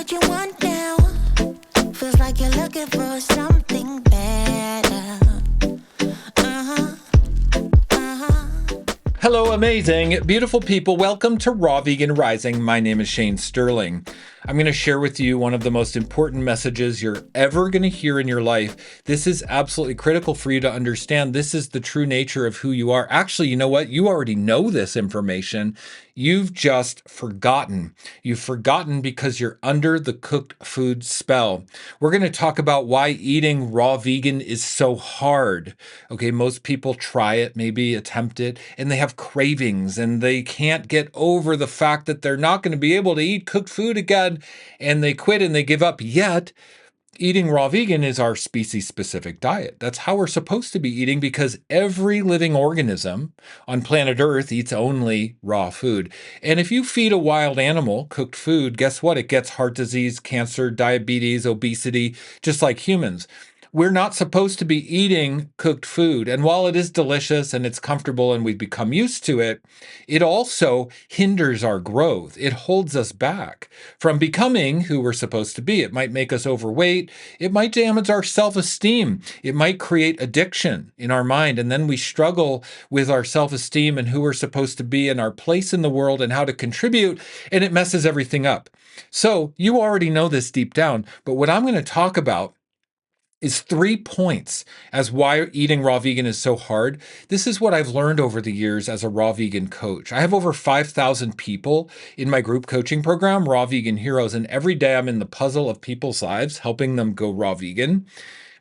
what you want now. Feels like you're looking for something better. Uh-huh, uh-huh. Hello, amazing, beautiful people. Welcome to Raw Vegan Rising. My name is Shane Sterling. I'm going to share with you one of the most important messages you're ever going to hear in your life. This is absolutely critical for you to understand. This is the true nature of who you are. Actually, you know what? You already know this information. You've just forgotten. You've forgotten because you're under the cooked food spell. We're going to talk about why eating raw vegan is so hard. Okay, most people try it, maybe attempt it, and they have cravings and they can't get over the fact that they're not going to be able to eat cooked food again, and they quit and they give up. Yet, eating raw vegan is our species specific diet. That's how we're supposed to be eating because every living organism on planet Earth eats only raw food. And if you feed a wild animal cooked food, guess what? It gets heart disease, cancer, diabetes, obesity, just like humans. We're not supposed to be eating cooked food. And while it is delicious and it's comfortable and we've become used to it, it also hinders our growth. It holds us back from becoming who we're supposed to be. It might make us overweight. It might damage our self-esteem. It might create addiction in our mind. And then we struggle with our self-esteem and who we're supposed to be and our place in the world and how to contribute. And it messes everything up. So you already know this deep down. But what I'm going to talk about is 3 points as why eating raw vegan is so hard. This is what I've learned over the years as a raw vegan coach. I have over 5,000 people in my group coaching program, Raw Vegan Heroes, and every day I'm in the puzzle of people's lives, helping them go raw vegan.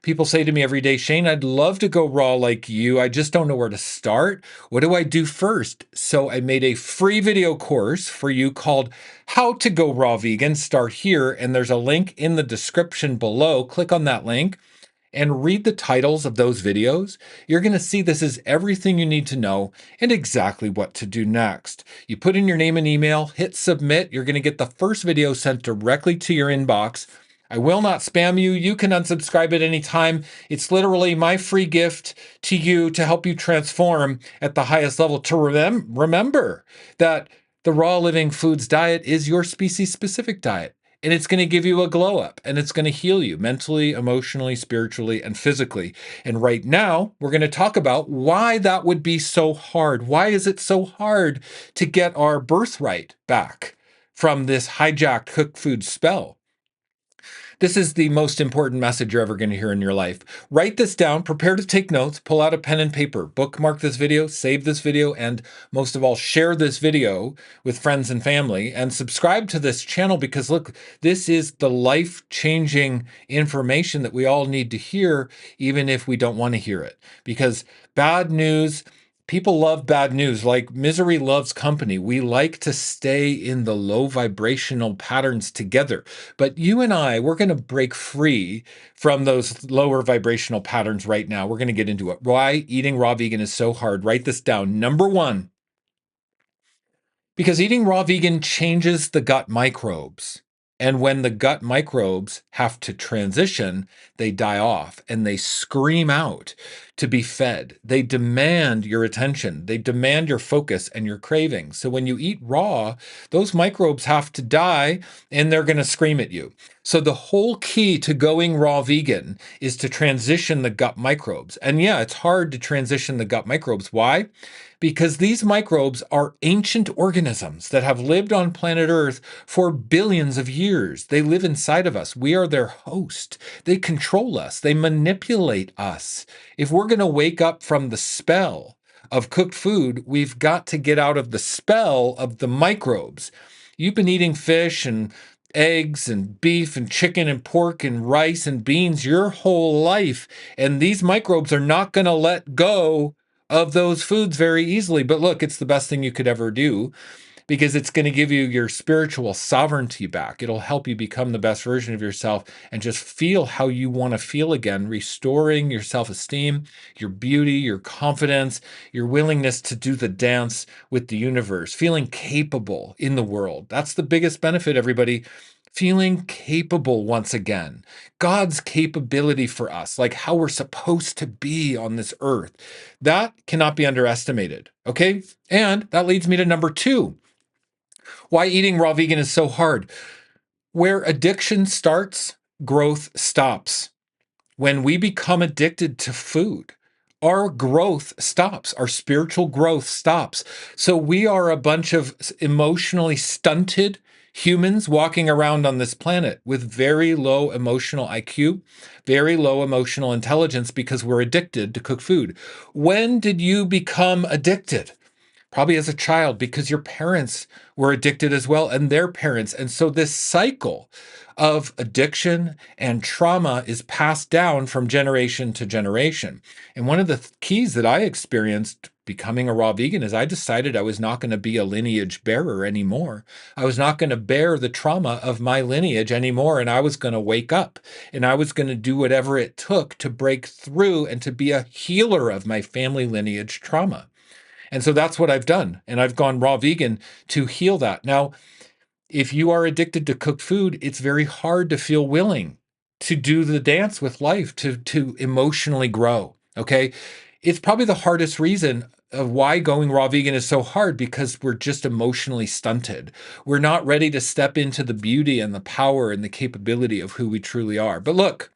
People say to me every day, Shane, I'd love to go raw like you. I just don't know where to start. What do I do first? So I made a free video course for you called How to Go Raw Vegan. Start here. And there's a link in the description below. Click on that link and read the titles of those videos. You're going to see this is everything you need to know and exactly what to do next. You put in your name and email, hit submit. You're going to get the first video sent directly to your inbox. I will not spam you. You can unsubscribe at any time. It's literally my free gift to you to help you transform at the highest level. To remember that the raw living foods diet is your species specific diet. And it's going to give you a glow up and it's going to heal you mentally, emotionally, spiritually, and physically. And right now, we're going to talk about why that would be so hard. Why is it so hard to get our birthright back from this hijacked cooked food spell? This is the most important message you're ever going to hear in your life. Write this down, prepare to take notes, pull out a pen and paper, bookmark this video, save this video, and most of all, share this video with friends and family, and subscribe to this channel because look, this is the life-changing information that we all need to hear, even if we don't want to hear it. Because bad news, people love bad news, like misery loves company. We like to stay in the low vibrational patterns together. But you and I, we're going to break free from those lower vibrational patterns right now. We're going to get into it. Why eating raw vegan is so hard. Write this down. Number one, because eating raw vegan changes the gut microbes. And when the gut microbes have to transition, they die off and they scream out to be fed. They demand your attention. They demand your focus and your cravings. So when you eat raw, those microbes have to die and they're going to scream at you. So the whole key to going raw vegan is to transition the gut microbes. And yeah, it's hard to transition the gut microbes. Why? Because these microbes are ancient organisms that have lived on planet Earth for billions of years. They live inside of us. We are their host. They control us. They manipulate us. If we're going to wake up from the spell of cooked food, we've got to get out of the spell of the microbes. You've been eating fish and eggs and beef and chicken and pork and rice and beans your whole life, and these microbes are not going to let go of those foods very easily. But look, it's the best thing you could ever do because it's going to give you your spiritual sovereignty back. It'll help you become the best version of yourself and just feel how you want to feel again, restoring your self-esteem, your beauty, your confidence, your willingness to do the dance with the universe, feeling capable in the world. That's the biggest benefit, everybody. Feeling capable once again. God's capability for us, like how we're supposed to be on this earth. That cannot be underestimated, okay? And that leads me to number two. Why eating raw vegan is so hard. Where addiction starts, growth stops. When we become addicted to food, our growth stops, our spiritual growth stops. So we are a bunch of emotionally stunted humans walking around on this planet with very low emotional IQ, very low emotional intelligence because we're addicted to cook food. When did you become addicted? Probably as a child, because your parents were addicted as well, and their parents. And so this cycle of addiction and trauma is passed down from generation to generation. And one of the keys that I experienced becoming a raw vegan is I decided I was not going to be a lineage bearer anymore. I was not going to bear the trauma of my lineage anymore. And I was going to wake up and I was going to do whatever it took to break through and to be a healer of my family lineage trauma. And so that's what I've done. And I've gone raw vegan to heal that. Now, if you are addicted to cooked food, it's very hard to feel willing to do the dance with life, to emotionally grow. Okay. It's probably the hardest reason of why going raw vegan is so hard, because we're just emotionally stunted. We're not ready to step into the beauty and the power and the capability of who we truly are. But look,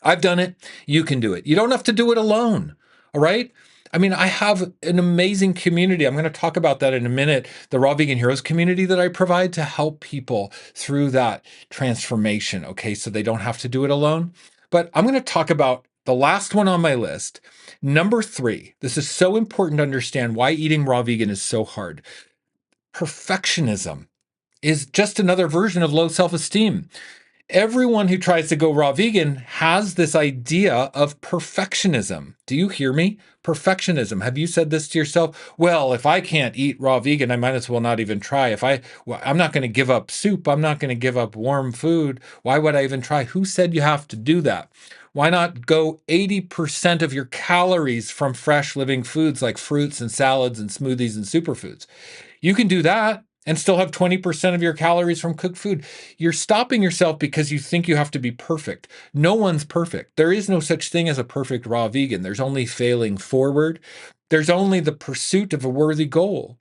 I've done it. You can do it. You don't have to do it alone. All right. I mean, I have an amazing community. I'm going to talk about that in a minute. The Raw Vegan Heroes community that I provide to help people through that transformation. Okay. So they don't have to do it alone. But I'm going to talk about the last one on my list. Number 3. This is so important to understand why eating raw vegan is so hard. Perfectionism is just another version of low self esteem. Everyone who tries to go raw vegan has this idea of perfectionism. Do you hear me? Perfectionism. Have you said this to yourself? Well, if I can't eat raw vegan, I might as well not even try. I'm not going to give up soup. I'm not going to give up warm food. Why would I even try? Who said you have to do that? Why not go 80% of your calories from fresh living foods like fruits and salads and smoothies and superfoods? You can do that and still have 20% of your calories from cooked food. You're stopping yourself because you think you have to be perfect. No one's perfect. There is no such thing as a perfect raw vegan. There's only failing forward. There's only the pursuit of a worthy goal.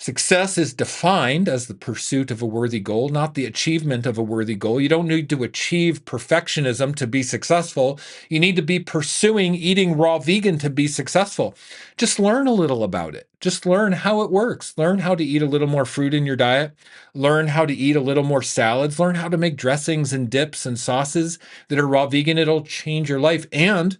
Success is defined as the pursuit of a worthy goal, not the achievement of a worthy goal. You don't need to achieve perfectionism to be successful. You need to be pursuing eating raw vegan to be successful. Just learn a little about it. Just learn how it works. Learn how to eat a little more fruit in your diet. Learn how to eat a little more salads. Learn how to make dressings and dips and sauces that are raw vegan. It'll change your life. And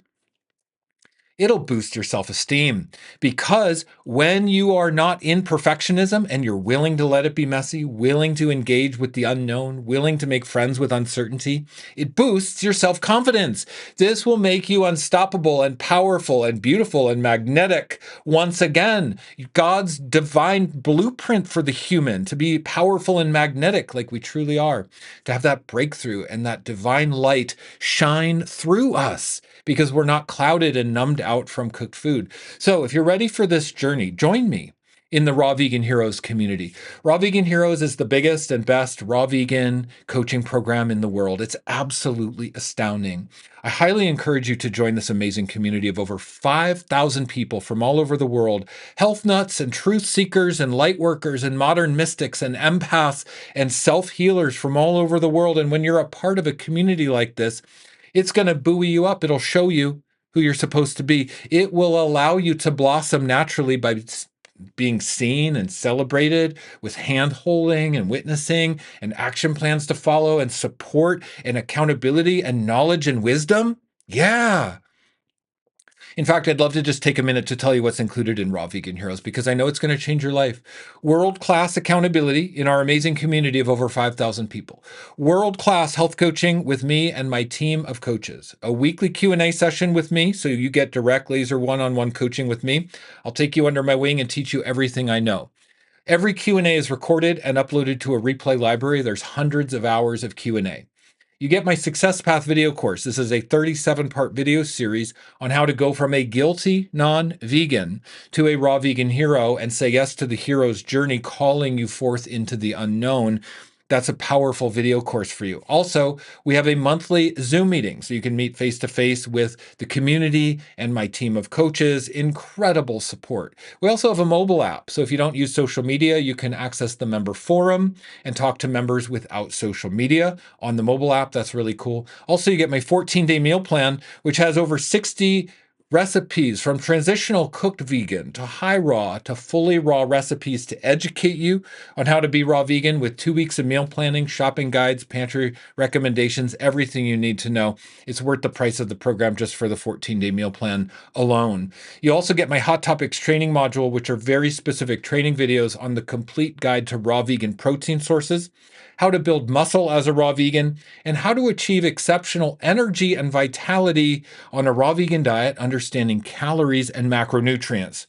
it'll boost your self esteem, because when you are not in perfectionism and you're willing to let it be messy, willing to engage with the unknown, willing to make friends with uncertainty, it boosts your self confidence. This will make you unstoppable and powerful and beautiful and magnetic once again. God's divine blueprint for the human to be powerful and magnetic like we truly are, to have that breakthrough and that divine light shine through us, because we're not clouded and numbed out from cooked food. So if you're ready for this journey, join me in the Raw Vegan Heroes community. Raw Vegan Heroes is the biggest and best raw vegan coaching program in the world. It's absolutely astounding. I highly encourage you to join this amazing community of over 5,000 people from all over the world, health nuts and truth seekers and light workers and modern mystics and empaths and self-healers from all over the world. And when you're a part of a community like this, it's going to buoy you up. It'll show you who you're supposed to be. It will allow you to blossom naturally by being seen and celebrated, with hand holding and witnessing and action plans to follow and support and accountability and knowledge and wisdom. Yeah. In fact, I'd love to just take a minute to tell you what's included in Raw Vegan Heroes, because I know it's going to change your life. World-class accountability in our amazing community of over 5,000 people. World-class health coaching with me and my team of coaches. A weekly Q&A session with me, so you get direct laser one-on-one coaching with me. I'll take you under my wing and teach you everything I know. Every Q&A is recorded and uploaded to a replay library. There's hundreds of hours of Q&A. You get my Success Path video course. This is a 37-part video series on how to go from a guilty non-vegan to a raw vegan hero and say yes to the hero's journey, calling you forth into the unknown. that's a powerful video course for you. Also, we have a monthly Zoom meeting, so you can meet face-to-face with the community and my team of coaches. Incredible support. We also have a mobile app, so if you don't use social media, you can access the member forum and talk to members without social media on the mobile app. That's really cool. Also, you get my 14-day meal plan, which has over 60 recipes from transitional cooked vegan to high raw to fully raw recipes to educate you on how to be raw vegan with 2 weeks of meal planning, shopping guides, pantry recommendations, everything you need to know. It's worth the price of the program just for the 14-day meal plan alone. You also get my Hot Topics training module, which are very specific training videos on the complete guide to raw vegan protein sources, how to build muscle as a raw vegan, and how to achieve exceptional energy and vitality on a raw vegan diet, understanding calories and macronutrients.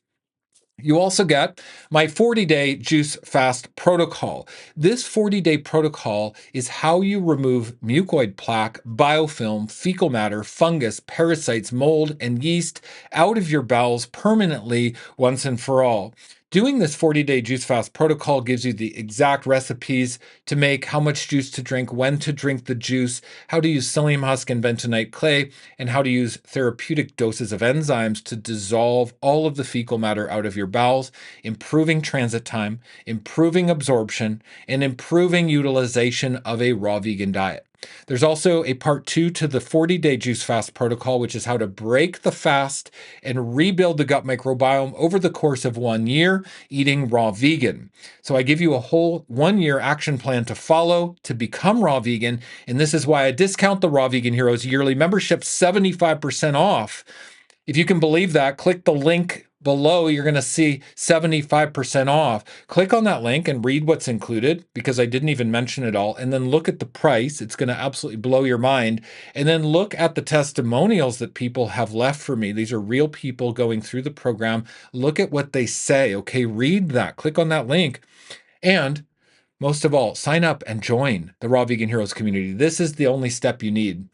You also get my 40-day juice fast protocol. This 40-day protocol is how you remove mucoid plaque, biofilm, fecal matter, fungus, parasites, mold, and yeast out of your bowels permanently once and for all. Doing this 40-day juice fast protocol gives you the exact recipes to make, how much juice to drink, when to drink the juice, how to use psyllium husk and bentonite clay, and how to use therapeutic doses of enzymes to dissolve all of the fecal matter out of your bowels, improving transit time, improving absorption, and improving utilization of a raw vegan diet. There's also a part 2 to the 40-day juice fast protocol, which is how to break the fast and rebuild the gut microbiome over the course of 1 year eating raw vegan. So I give you a whole 1-year action plan to follow to become raw vegan, and this is why I discount the Raw Vegan Heroes yearly membership 75% off. If you can believe that, click the link below. You're going to see 75% off. Click on that link and read what's included, because I didn't even mention it all. And then look at the price. It's going to absolutely blow your mind. And then look at the testimonials that people have left for me. These are real people going through the program. Look at what they say. Okay, read that. Click on that link. And most of all, sign up and join the Raw Vegan Heroes community. This is the only step you need.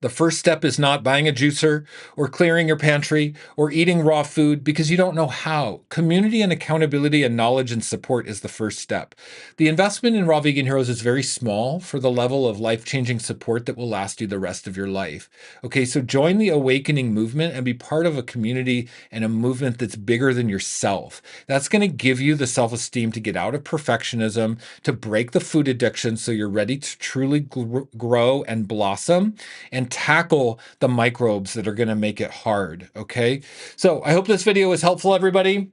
The first step is not buying a juicer or clearing your pantry or eating raw food because you don't know how. Community and accountability and knowledge and support is the first step. The investment in Raw Vegan Heroes is very small for the level of life-changing support that will last you the rest of your life. Okay, so join the awakening movement and be part of a community and a movement that's bigger than yourself. That's going to give you the self-esteem to get out of perfectionism, to break the food addiction so you're ready to truly grow and blossom and tackle the microbes that are going to make it hard, okay? So I hope this video was helpful, everybody.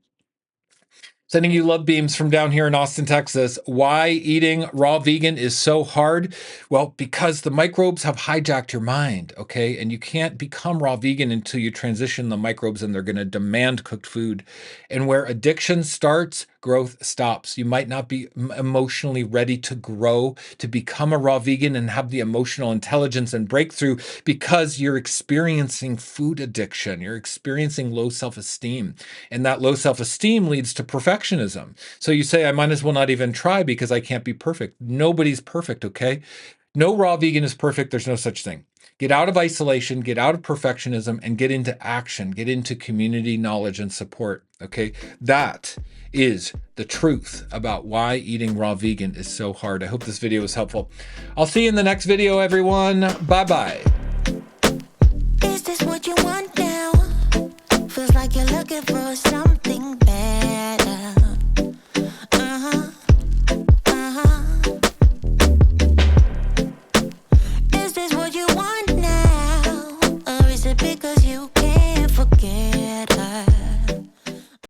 Sending you love beams from down here in Austin, Texas. Why eating raw vegan is so hard? Well, because the microbes have hijacked your mind, okay? And you can't become raw vegan until you transition the microbes, and they're going to demand cooked food. And where addiction starts, growth stops. You might not be emotionally ready to grow, to become a raw vegan and have the emotional intelligence and breakthrough because you're experiencing food addiction. You're experiencing low self-esteem. And that low self-esteem leads to perfectionism. So you say, I might as well not even try because I can't be perfect. Nobody's perfect, okay? No raw vegan is perfect. There's no such thing. Get out of isolation, get out of perfectionism, and get into action, get into community knowledge and support, okay? That is the truth about why eating raw vegan is so hard. I hope this video was helpful. I'll see you in the next video, everyone. Bye-bye. Is this what you want now? Feels like you're looking for something.